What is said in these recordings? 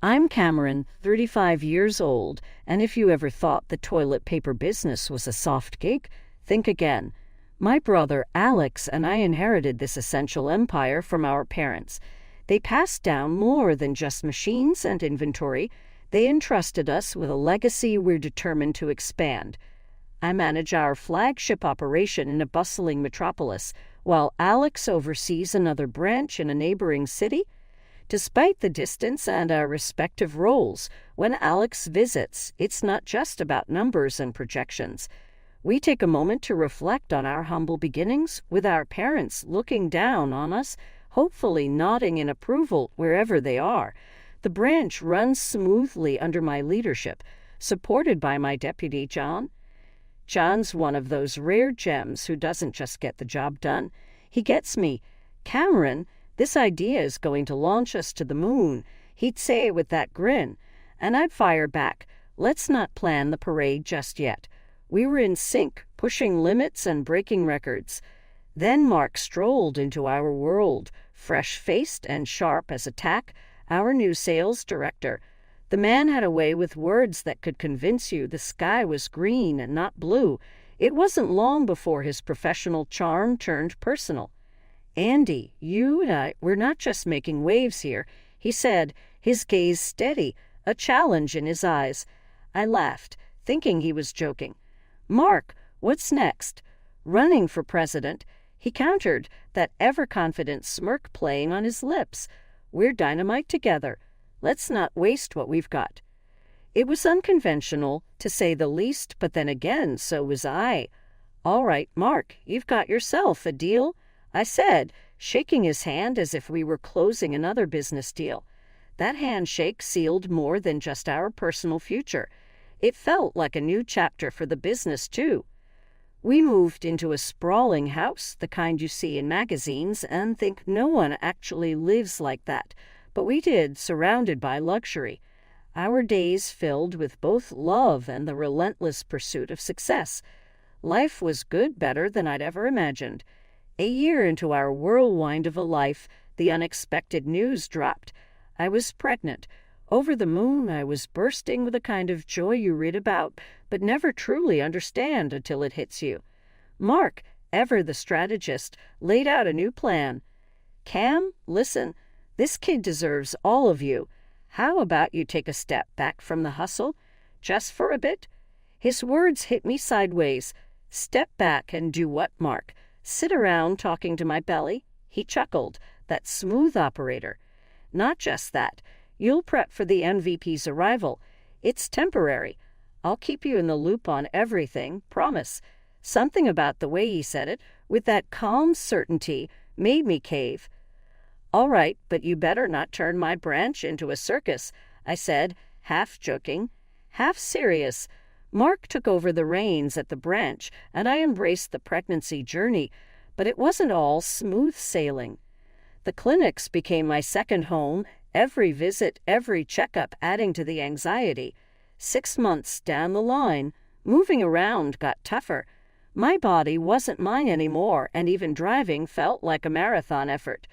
I'm Cameron, 35 years old, and if you ever thought the toilet paper business was a soft gig, think again. My brother Alex and I inherited this essential empire from our parents. They passed down more than just machines and inventory. They entrusted us with a legacy we're determined to expand. I manage our flagship operation in a bustling metropolis, while Alex oversees another branch in a neighboring city. Despite the distance and our respective roles, when Alex visits, it's not just about numbers and projections. We take a moment to reflect on our humble beginnings, with our parents looking down on us, hopefully nodding in approval wherever they are. The branch runs smoothly under my leadership, supported by my deputy, John. John's one of those rare gems who doesn't just get the job done. He gets me. Cameron, this idea is going to launch us to the moon, he'd say with that grin. And I'd fire back, let's not plan the parade just yet. We were in sync, pushing limits and breaking records. Then Mark strolled into our world, fresh-faced and sharp as a tack, our new sales director. The man had a way with words that could convince you the sky was green and not blue. It wasn't long before his professional charm turned personal. "Andy, you and I, we're not just making waves here," he said, his gaze steady, a challenge in his eyes. I laughed, thinking he was joking. "Mark, what's next?" "Running for president," he countered, that ever-confident smirk playing on his lips. "We're dynamite together. Let's not waste what we've got." It was unconventional, to say the least, but then again, so was I. "All right, Mark, you've got yourself a deal," I said, shaking his hand as if we were closing another business deal. That handshake sealed more than just our personal future. It felt like a new chapter for the business, too. We moved into a sprawling house, the kind you see in magazines, and think no one actually lives like that. But we did, surrounded by luxury. Our days filled with both love and the relentless pursuit of success. Life was good, better than I'd ever imagined. A year into our whirlwind of a life, the unexpected news dropped. I was pregnant. Over the moon, I was bursting with a kind of joy you read about, but never truly understand until it hits you. Mark, ever the strategist, laid out a new plan. "Cam, listen, this kid deserves all of you. How about you take a step back from the hustle? Just for a bit?" His words hit me sideways. "Step back and do what, Mark? Sit around talking to my belly?" He chuckled, that smooth operator. "Not just that. You'll prep for the MVP's arrival. It's temporary. I'll keep you in the loop on everything, promise." Something about the way he said it, with that calm certainty, made me cave. "All right, but you better not turn my branch into a circus," I said, half joking, half serious. Mark took over the reins at the branch, and I embraced the pregnancy journey, but it wasn't all smooth sailing. The clinics became my second home, every visit, every checkup adding to the anxiety. 6 months down the line, moving around got tougher. My body wasn't mine anymore, and even driving felt like a marathon effort.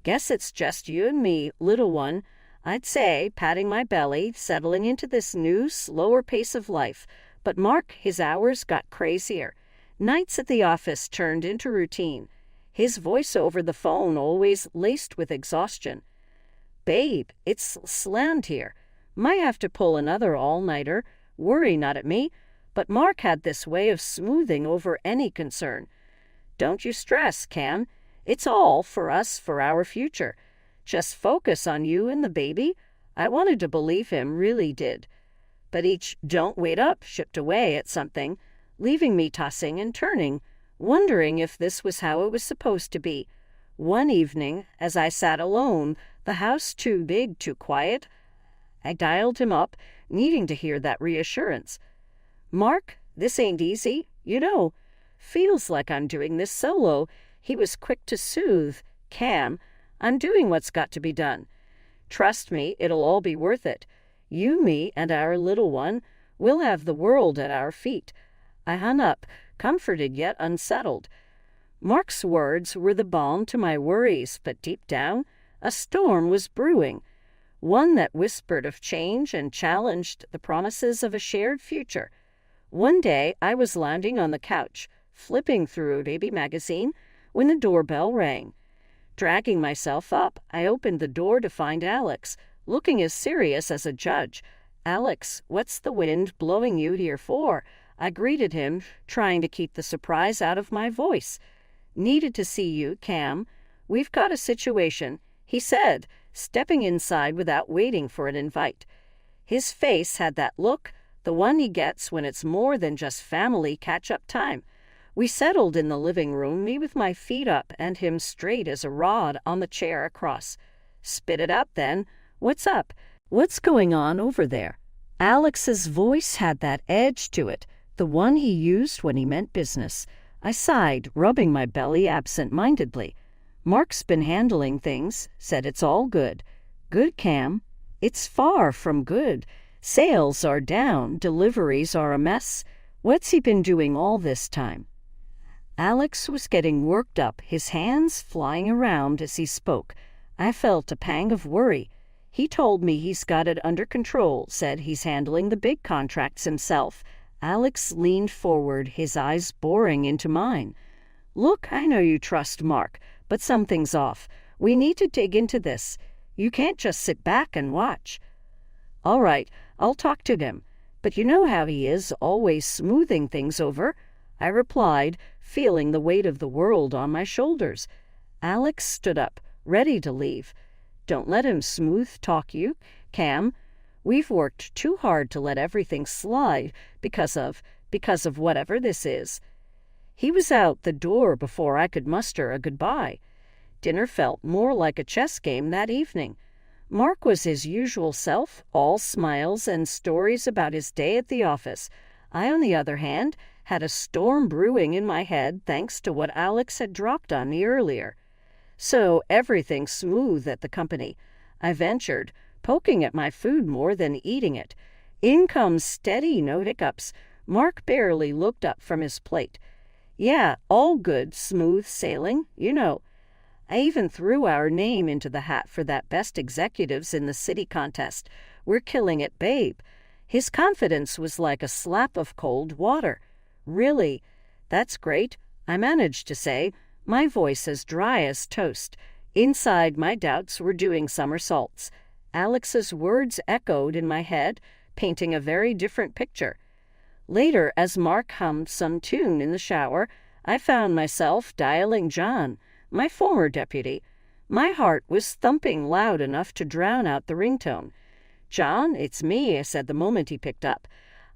"Guess it's just you and me, little one," I'd say, patting my belly, settling into this new, slower pace of life. But Mark, his hours got crazier. Nights at the office turned into routine. His voice over the phone always laced with exhaustion. "Babe, it's slammed here. Might have to pull another all-nighter. Worry not at me." But Mark had this way of smoothing over any concern. "Don't you stress, Cam. It's all for us, for our future. Just focus on you and the baby." I wanted to believe him, really did. But each "don't wait up" shipped away at something, leaving me tossing and turning, wondering if this was how it was supposed to be. One evening, as I sat alone, the house too big, too quiet, I dialed him up, needing to hear that reassurance. "Mark, this ain't easy, you know. Feels like I'm doing this solo." He was quick to soothe. "Cam, I'm doing what's got to be done. Trust me, it'll all be worth it. You, me, and our little one, we'll have the world at our feet." I hung up, comforted yet unsettled. Mark's words were the balm to my worries, but deep down, a storm was brewing. one that whispered of change and challenged the promises of a shared future. One day, I was lounging on the couch, flipping through a baby magazine, when the doorbell rang. Dragging myself up, I opened the door to find Alex, looking as serious as a judge. "Alex, what's the wind blowing you here for?" I greeted him, trying to keep the surprise out of my voice. "Needed to see you, Cam. We've got a situation," he said, stepping inside without waiting for an invite. His face had that look, the one he gets when it's more than just family catch-up time. We settled in the living room, me with my feet up and him straight as a rod on the chair across. "Spit it out then. What's up? What's going on over there?" Alex's voice had that edge to it, the one he used when he meant business. I sighed, rubbing my belly absent-mindedly. "Mark's been handling things, said it's all good." "Good, Cam?" "It's far from good. Sales are down, deliveries are a mess. What's he been doing all this time?" Alex was getting worked up, his hands flying around as he spoke. I felt a pang of worry. "He told me he's got it under control, said he's handling the big contracts himself." Alex leaned forward, his eyes boring into mine. "Look, I know you trust Mark, but something's off. We need to dig into this. You can't just sit back and watch." "All right, I'll talk to him. But you know how he is, always smoothing things over," I replied, feeling the weight of the world on my shoulders. Alex stood up, ready to leave. "Don't let him smooth talk you, Cam. We've worked too hard to let everything slide because of whatever this is." He was out the door before I could muster a goodbye. Dinner felt more like a chess game that evening. Mark was his usual self, all smiles and stories about his day at the office. I, on the other hand, had a storm brewing in my head thanks to what Alex had dropped on me earlier. "So everything smooth at the company," I ventured, poking at my food more than eating it. "Income steady, no hiccups." Mark barely looked up from his plate. "Yeah, all good, smooth sailing, you know. I even threw our name into the hat for that Best Executives in the City contest. We're killing it, babe." His confidence was like a slap of cold water. "Really? That's great," I managed to say, my voice as dry as toast. Inside, my doubts were doing somersaults. Alex's words echoed in my head, painting a very different picture. Later, as Mark hummed some tune in the shower, I found myself dialing John, my former deputy. My heart was thumping loud enough to drown out the ringtone. "John, it's me," I said the moment he picked up.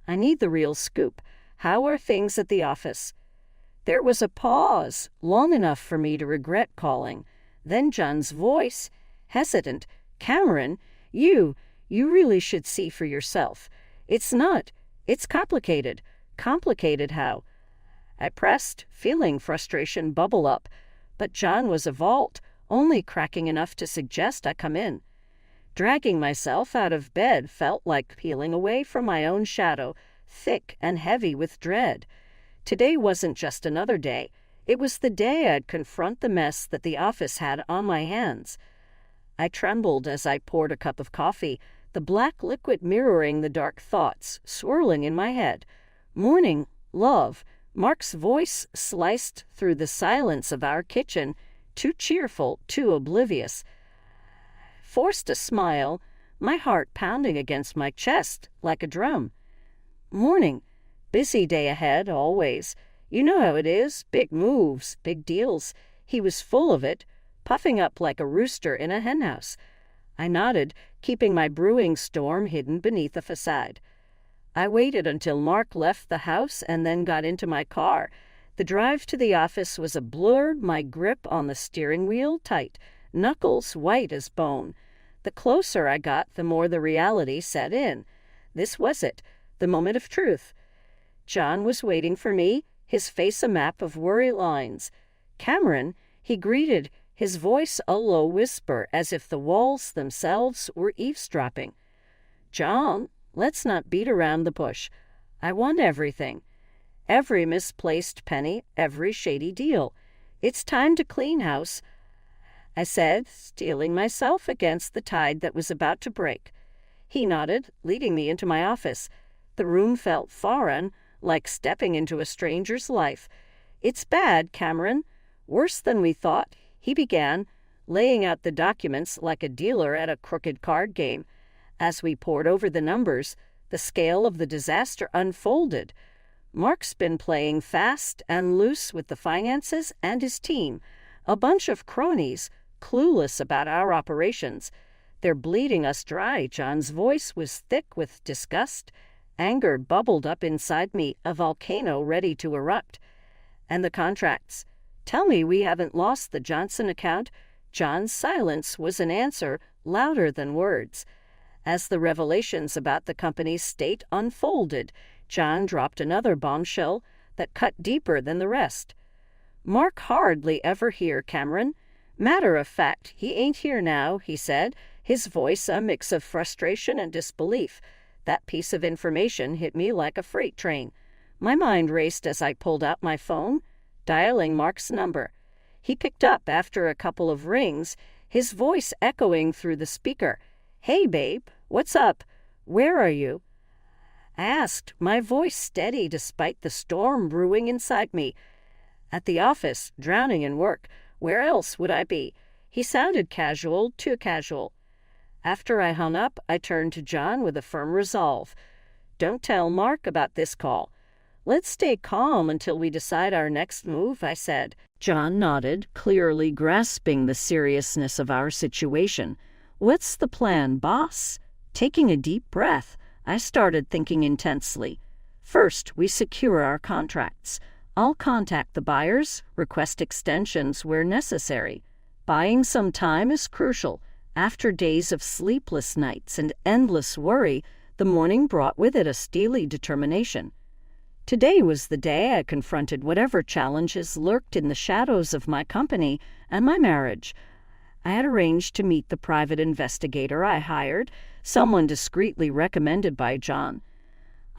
"I need the real scoop. How are things at the office?" There was a pause, long enough for me to regret calling. Then John's voice, hesitant. "Cameron, you really should see for yourself. It's complicated." "Complicated how?" I pressed, feeling frustration bubble up. But John was a vault, only cracking enough to suggest I come in. Dragging myself out of bed felt like peeling away from my own shadow, thick and heavy with dread. Today wasn't just another day. It was the day I'd confront the mess that the office had on my hands. I trembled as I poured a cup of coffee, the black liquid mirroring the dark thoughts swirling in my head. "Morning, love." Mark's voice sliced through the silence of our kitchen, too cheerful, too oblivious. Forced a smile, my heart pounding against my chest like a drum. "Morning. Busy day ahead, always. You know how it is, big moves, big deals." He was full of it, puffing up like a rooster in a henhouse. I nodded, keeping my brewing storm hidden beneath a facade. I waited until Mark left the house and then got into my car. The drive to the office was a blur, my grip on the steering wheel tight, knuckles white as bone. The closer I got, the more the reality set in. This was it, the moment of truth. John was waiting for me, his face a map of worry lines. "Cameron," he greeted, his voice a low whisper, as if the walls themselves were eavesdropping. "John, let's not beat around the bush. I want everything. Every misplaced penny, every shady deal. It's time to clean house." I said, steeling myself against the tide that was about to break. He nodded, leading me into my office. The room felt foreign, like stepping into a stranger's life. "It's bad, Cameron. Worse than we thought," he began, laying out the documents like a dealer at a crooked card game. As we pored over the numbers, the scale of the disaster unfolded. Mark's been playing fast and loose with the finances and his team, a bunch of cronies, clueless about our operations. "They're bleeding us dry." John's voice was thick with disgust. Anger bubbled up inside me, a volcano ready to erupt. "And the contracts? Tell me we haven't lost the Johnson account." John's silence was an answer louder than words. As the revelations about the company's state unfolded, John dropped another bombshell that cut deeper than the rest. "Mark hardly ever here, Cameron. Matter of fact, he ain't here now," he said, his voice a mix of frustration and disbelief. That piece of information hit me like a freight train. My mind raced as I pulled out my phone, dialing Mark's number. He picked up after a couple of rings, his voice echoing through the speaker. "Hey, babe, what's up? Where are you?" I asked, my voice steady despite the storm brewing inside me. "At the office, drowning in work. Where else would I be?" He sounded casual, too casual. After I hung up, I turned to John with a firm resolve. "Don't tell Mark about this call. Let's stay calm until we decide our next move," I said. John nodded, clearly grasping the seriousness of our situation. "What's the plan, boss?" Taking a deep breath, I started thinking intensely. "First, we secure our contracts. I'll contact the buyers, request extensions where necessary. Buying some time is crucial. After days of sleepless nights and endless worry, the morning brought with it a steely determination. Today was the day I confronted whatever challenges lurked in the shadows of my company and my marriage. I had arranged to meet the private investigator I hired, someone discreetly recommended by John.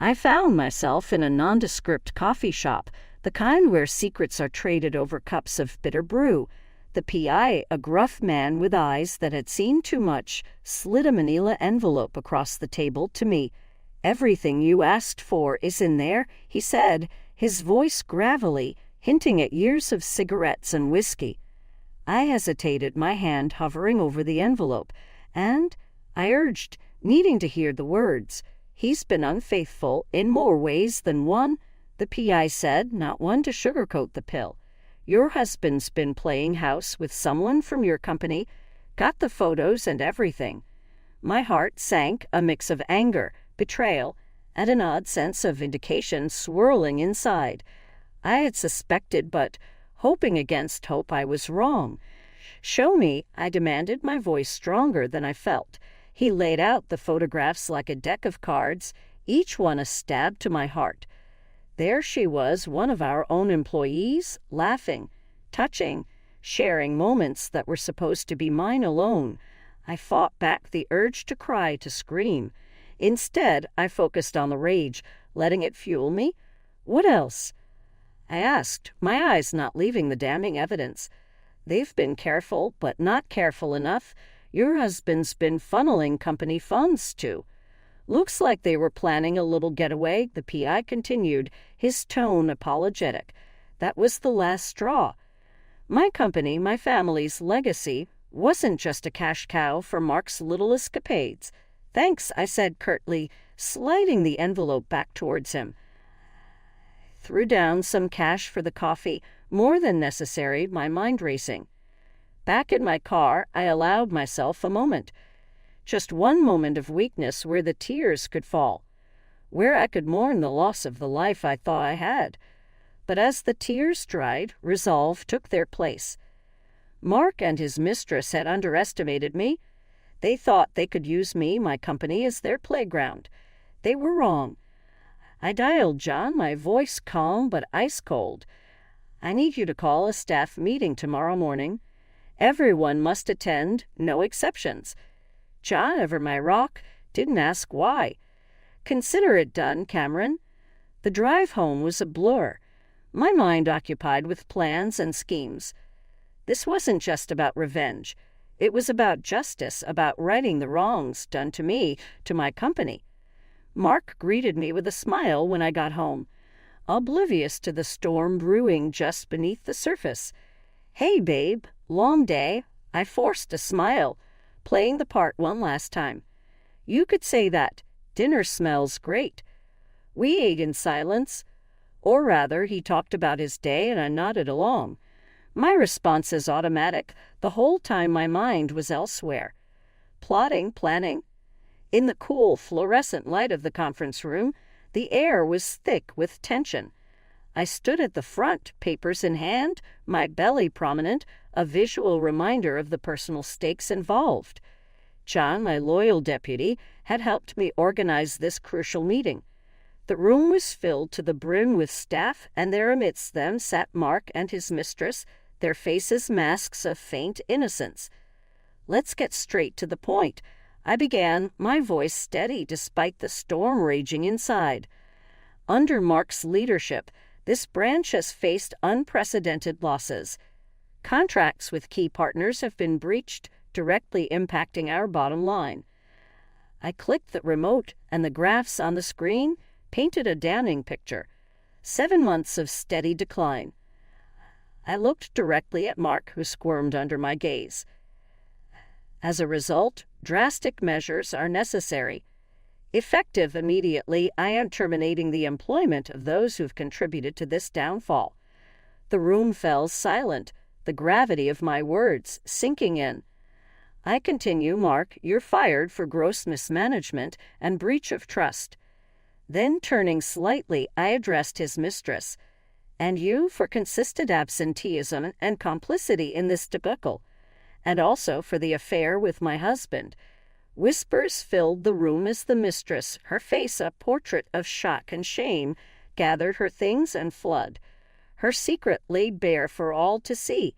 I found myself in a nondescript coffee shop, the kind where secrets are traded over cups of bitter brew. The PI, a gruff man with eyes that had seen too much, slid a manila envelope across the table to me. "Everything you asked for is in there," he said, his voice gravelly, hinting at years of cigarettes and whiskey. I hesitated, my hand hovering over the envelope, and I urged, needing to hear the words. "He's been unfaithful in more ways than one," the PI said, not one to sugarcoat the pill. "Your husband's been playing house with someone from your company, got the photos and everything." My heart sank, a mix of anger, betrayal, and an odd sense of vindication swirling inside. I had suspected, but hoping against hope I was wrong. "Show me," I demanded, my voice stronger than I felt. He laid out the photographs like a deck of cards, each one a stab to my heart. There she was, one of our own employees, laughing, touching, sharing moments that were supposed to be mine alone. I fought back the urge to cry, to scream. Instead, I focused on the rage, letting it fuel me. "What else?" I asked, my eyes not leaving the damning evidence. "They've been careful, but not careful enough. Your husband's been funneling company funds too. Looks like they were planning a little getaway," the PI continued, his tone apologetic. "That was the last straw. My company, my family's legacy, wasn't just a cash cow for Mark's little escapades." "Thanks," I said curtly, sliding the envelope back towards him. Threw down some cash for the coffee, more than necessary, my mind racing. Back in my car, I allowed myself a moment. Just one moment of weakness where the tears could fall, where I could mourn the loss of the life I thought I had. But as the tears dried, resolve took their place. Mark and his mistress had underestimated me. They thought they could use me, my company, as their playground. They were wrong. I dialed John, my voice calm but ice cold. "I need you to call a staff meeting tomorrow morning. Everyone must attend, no exceptions." John, ever my rock, didn't ask why. "Consider it done, Cameron." The drive home was a blur, my mind occupied with plans and schemes. This wasn't just about revenge. It was about justice, about righting the wrongs done to me, to my company. Mark greeted me with a smile when I got home, oblivious to the storm brewing just beneath the surface. "Hey, babe, long day." I forced a smile, playing the part one last time. "You could say that. Dinner smells great." We ate in silence. Or rather, he talked about his day and I nodded along. My response is automatic. The whole time my mind was elsewhere. Plotting, planning. In the cool, fluorescent light of the conference room, the air was thick with tension. I stood at the front, papers in hand, my belly prominent, a visual reminder of the personal stakes involved. John, my loyal deputy, had helped me organize this crucial meeting. The room was filled to the brim with staff, and there amidst them sat Mark and his mistress, their faces masks of faint innocence. "Let's get straight to the point," I began, my voice steady despite the storm raging inside. Under Mark's leadership, this branch has faced unprecedented losses. Contracts with key partners have been breached, directly impacting our bottom line. I clicked the remote, and the graphs on the screen painted a damning picture. 7 months of steady decline. I looked directly at Mark, who squirmed under my gaze. As a result, drastic measures are necessary. Effective immediately, I am terminating the employment of those who've contributed to this downfall. The room fell silent, the gravity of my words sinking in. I continue, "Mark, you're fired for gross mismanagement and breach of trust." Then, turning slightly, I addressed his mistress. "And you for consistent absenteeism and complicity in this debacle, and also for the affair with my husband." Whispers filled the room as the mistress, her face a portrait of shock and shame, gathered her things and fled. Her secret laid bare for all to see.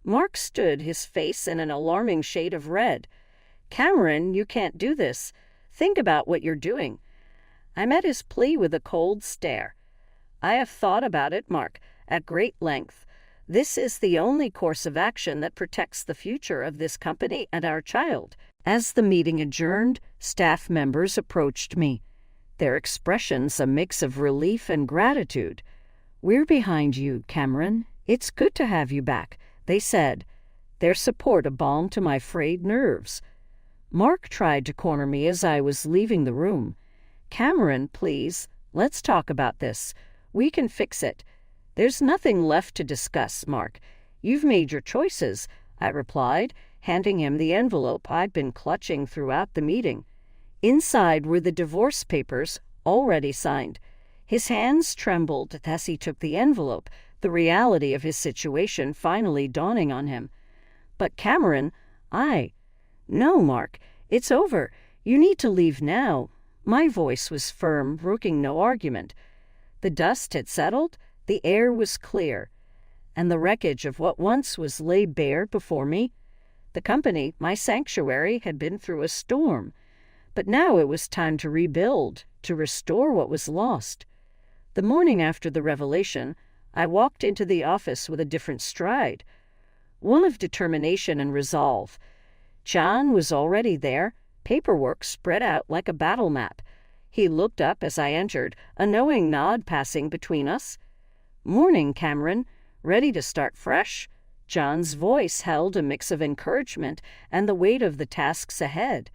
Mark stood, his face in an alarming shade of red. "Cameron, you can't do this. Think about what you're doing." I met his plea with a cold stare. "I have thought about it, Mark, at great length. This is the only course of action that protects the future of this company and our child." As the meeting adjourned, staff members approached me, their expressions a mix of relief and gratitude. "We're behind you, Cameron. It's good to have you back," they said, their support a balm to my frayed nerves. Mark tried to corner me as I was leaving the room. "Cameron, please, let's talk about this. We can fix it." "There's nothing left to discuss, Mark. You've made your choices," I replied, handing him the envelope I'd been clutching throughout the meeting. Inside were the divorce papers, already signed. His hands trembled as he took the envelope, the reality of his situation finally dawning on him. "But Cameron, No, Mark, it's over. You need to leave now." My voice was firm, brooking no argument. The dust had settled, the air was clear, and the wreckage of what once was laid bare before me. The company, my sanctuary, had been through a storm, but now it was time to rebuild, to restore what was lost. The morning after the revelation, I walked into the office with a different stride, one of determination and resolve. John was already there, paperwork spread out like a battle map. He looked up as I entered, a knowing nod passing between us. "Morning, Cameron. Ready to start fresh?" John's voice held a mix of encouragement and the weight of the tasks ahead.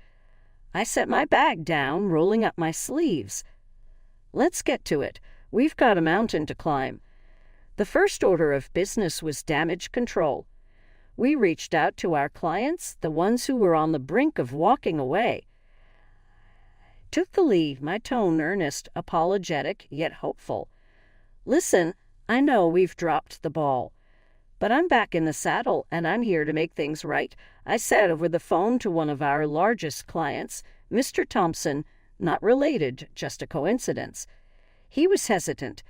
I set my bag down, rolling up my sleeves. "Let's get to it. We've got a mountain to climb." The first order of business was damage control. We reached out to our clients, the ones who were on the brink of walking away. Took the lead, my tone earnest, apologetic, yet hopeful. "Listen, I know we've dropped the ball, but I'm back in the saddle and I'm here to make things right," I said over the phone to one of our largest clients, Mr. Thompson, not related, just a coincidence. He was hesitant.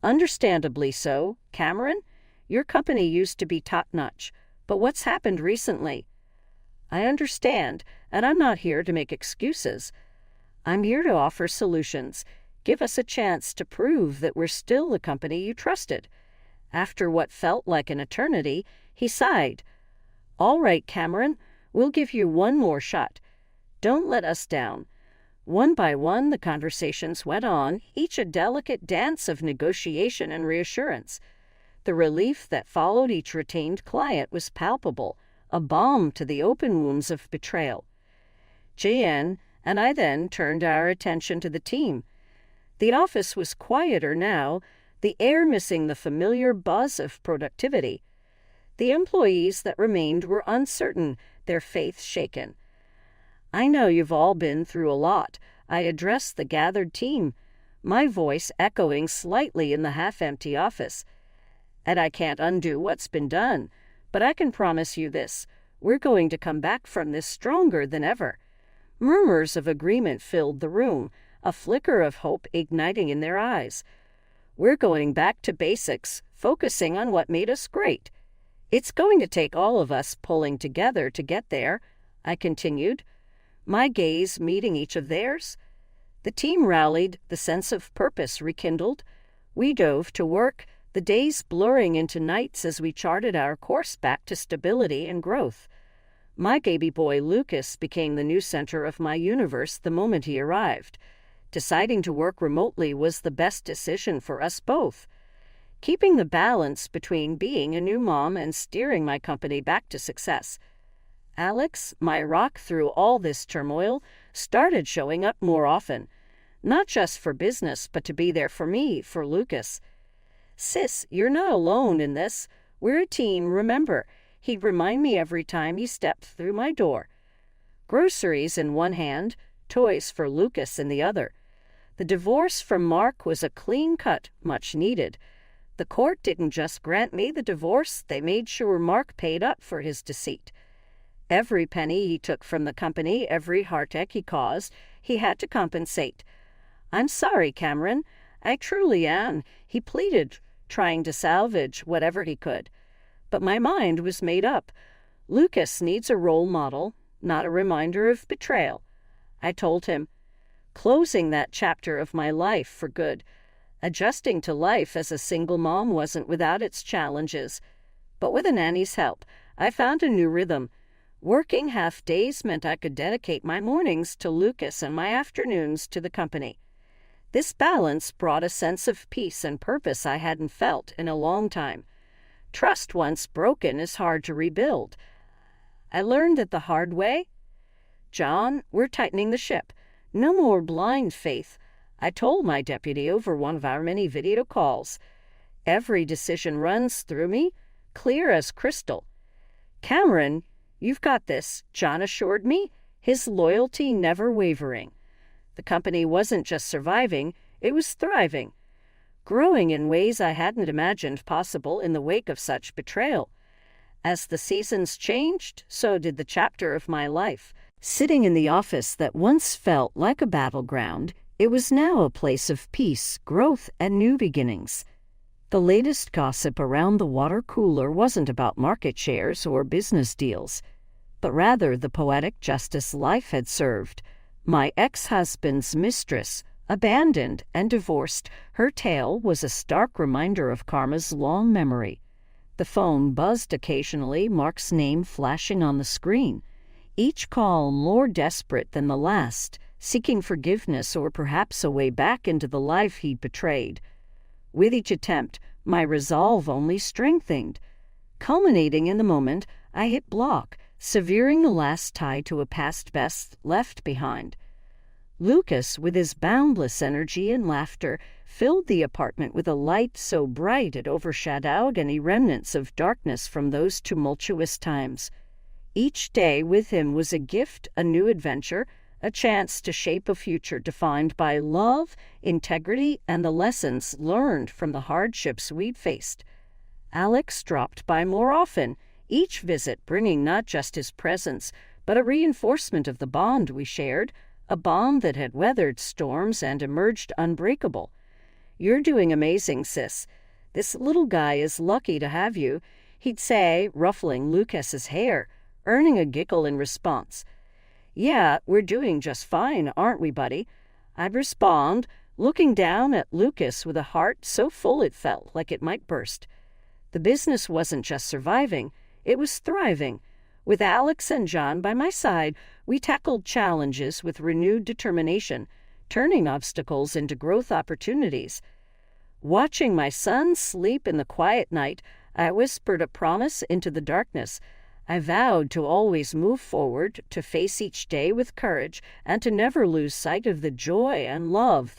"Understandably so, Cameron. Your company used to be top-notch, but what's happened recently?" "I understand, and I'm not here to make excuses. I'm here to offer solutions. Give us a chance to prove that we're still the company you trusted." After what felt like an eternity, He sighed. "All right, Cameron, we'll give you one more shot. Don't let us down." One by one, the conversations went on, each a delicate dance of negotiation and reassurance. The relief that followed each retained client was palpable, a balm to the open wounds of betrayal. Jan and I then turned our attention to the team. The office was quieter now, the air missing the familiar buzz of productivity. The employees that remained were uncertain, their faith shaken. "I know you've all been through a lot," I addressed the gathered team, my voice echoing slightly in the half-empty office. "And I can't undo what's been done, but I can promise you this, we're going to come back from this stronger than ever." Murmurs of agreement filled the room, a flicker of hope igniting in their eyes. "We're going back to basics, focusing on what made us great. It's going to take all of us pulling together to get there," I continued, my gaze meeting each of theirs. The team rallied, the sense of purpose rekindled. We dove to work, the days blurring into nights as we charted our course back to stability and growth. My baby boy Lucas became the new center of my universe the moment he arrived. Deciding to work remotely was the best decision for us both. Keeping the balance between being a new mom and steering my company back to success. Alex, my rock through all this turmoil, started showing up more often. Not just for business, but to be there for me, for Lucas. "Sis, you're not alone in this. We're a team, remember," he'd remind me every time he stepped through my door. Groceries in one hand, toys for Lucas in the other. The divorce from Mark was a clean cut, much needed. The court didn't just grant me the divorce, they made sure Mark paid up for his deceit. Every penny he took from the company, every heartache he caused, he had to compensate. "I'm sorry, Cameron. I truly am," he pleaded, trying to salvage whatever he could. But my mind was made up. Lucas needs a role model, not a reminder of betrayal. I told him, closing that chapter of my life for good. Adjusting to life as a single mom wasn't without its challenges. But with a nanny's help, I found a new rhythm. Working half days meant I could dedicate my mornings to Lucas and my afternoons to the company. This balance brought a sense of peace and purpose I hadn't felt in a long time. Trust once broken is hard to rebuild. I learned it the hard way. "John, we're tightening the ship. No more blind faith," I told my deputy over one of our many video calls. "Every decision runs through me, clear as crystal." "Cameron, you've got this," John assured me, his loyalty never wavering. The company wasn't just surviving, it was thriving, growing in ways I hadn't imagined possible in the wake of such betrayal. As the seasons changed, so did the chapter of my life. Sitting in the office that once felt like a battleground, it was now a place of peace, growth, and new beginnings. The latest gossip around the water cooler wasn't about market shares or business deals, but rather the poetic justice life had served. My ex-husband's mistress, abandoned and divorced, her tale was a stark reminder of karma's long memory. The phone buzzed occasionally, Mark's name flashing on the screen, each call more desperate than the last, seeking forgiveness or perhaps a way back into the life he'd betrayed. With each attempt, my resolve only strengthened. Culminating in the moment, I hit block, severing the last tie to a past best left behind. Lucas, with his boundless energy and laughter, filled the apartment with a light so bright it overshadowed any remnants of darkness from those tumultuous times. Each day with him was a gift, a new adventure, a chance to shape a future defined by love, integrity, and the lessons learned from the hardships we'd faced. Alex dropped by more often, each visit bringing not just his presence, but a reinforcement of the bond we shared, a bond that had weathered storms and emerged unbreakable. "You're doing amazing, sis. This little guy is lucky to have you," he'd say, ruffling Lucas's hair, earning a giggle in response. "Yeah, we're doing just fine, aren't we, buddy?" I'd respond, looking down at Lucas with a heart so full it felt like it might burst. The business wasn't just surviving, It was thriving. With Alex and John by my side, we tackled challenges with renewed determination, turning obstacles into growth opportunities. Watching my son sleep in the quiet night, I whispered a promise into the darkness. I vowed to always move forward, to face each day with courage, and to never lose sight of the joy and love that